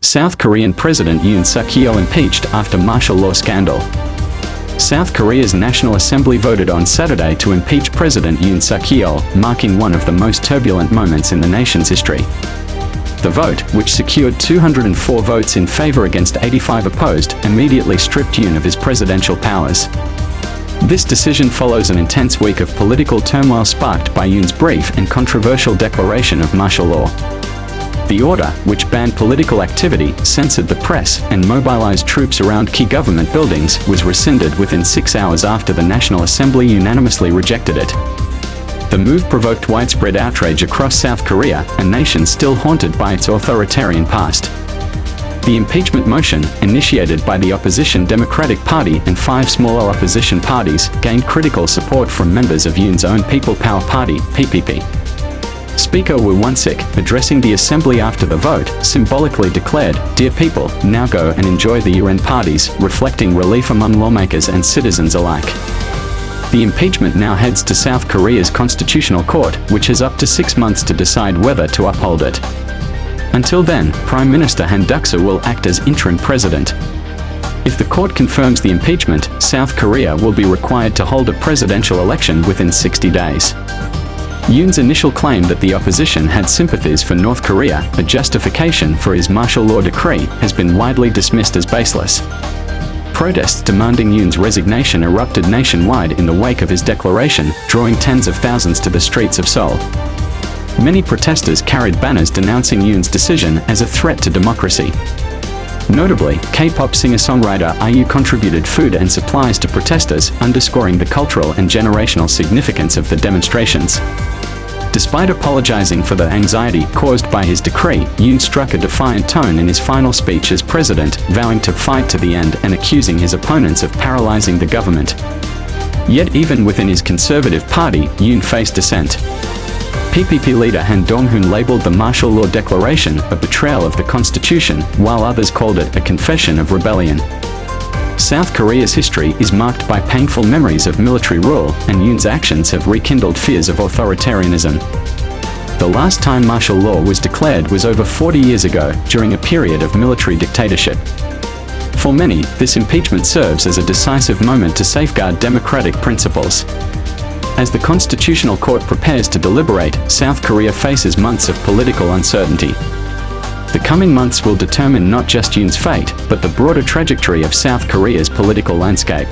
South Korean President Yoon Suk-yeol impeached after martial law scandal. South Korea's National Assembly voted on Saturday to impeach President Yoon Suk-yeol, marking one of the most turbulent moments in the nation's history. The vote, which secured 204 votes in favor against 85 opposed, immediately stripped Yoon of his presidential powers. This decision follows an intense week of political turmoil sparked by Yoon's brief and controversial declaration of martial law. The order, which banned political activity, censored the press, and mobilized troops around key government buildings, was rescinded within 6 hours after the National Assembly unanimously rejected it. The move provoked widespread outrage across South Korea, a nation still haunted by its authoritarian past. The impeachment motion, initiated by the opposition Democratic Party and 5 smaller opposition parties, gained critical support from members of Yoon's own People Power Party, PPP. Speaker Woo Won-sik, addressing the assembly after the vote, symbolically declared, "Dear people, now go and enjoy the year-end parties," reflecting relief among lawmakers and citizens alike. The impeachment now heads to South Korea's Constitutional Court, which has up to 6 months to decide whether to uphold it. Until then, Prime Minister Han Duck-soo will act as interim president. If the court confirms the impeachment, South Korea will be required to hold a presidential election within 60 days. Yoon's initial claim that the opposition had sympathies for North Korea, a justification for his martial law decree, has been widely dismissed as baseless. Protests demanding Yoon's resignation erupted nationwide in the wake of his declaration, drawing tens of thousands to the streets of Seoul. Many protesters carried banners denouncing Yoon's decision as a threat to democracy. Notably, K-pop singer-songwriter IU contributed food and supplies to protesters, underscoring the cultural and generational significance of the demonstrations. Despite apologizing for the anxiety caused by his decree, Yoon struck a defiant tone in his final speech as president, vowing to fight to the end and accusing his opponents of paralyzing the government. Yet even within his conservative party, Yoon faced dissent. PPP leader Han Dong-hoon labeled the martial law declaration a betrayal of the constitution, while others called it a confession of rebellion. South Korea's history is marked by painful memories of military rule, and Yoon's actions have rekindled fears of authoritarianism. The last time martial law was declared was over 40 years ago, during a period of military dictatorship. For many, this impeachment serves as a decisive moment to safeguard democratic principles. As the Constitutional Court prepares to deliberate, South Korea faces months of political uncertainty. The coming months will determine not just Yoon's fate, but the broader trajectory of South Korea's political landscape.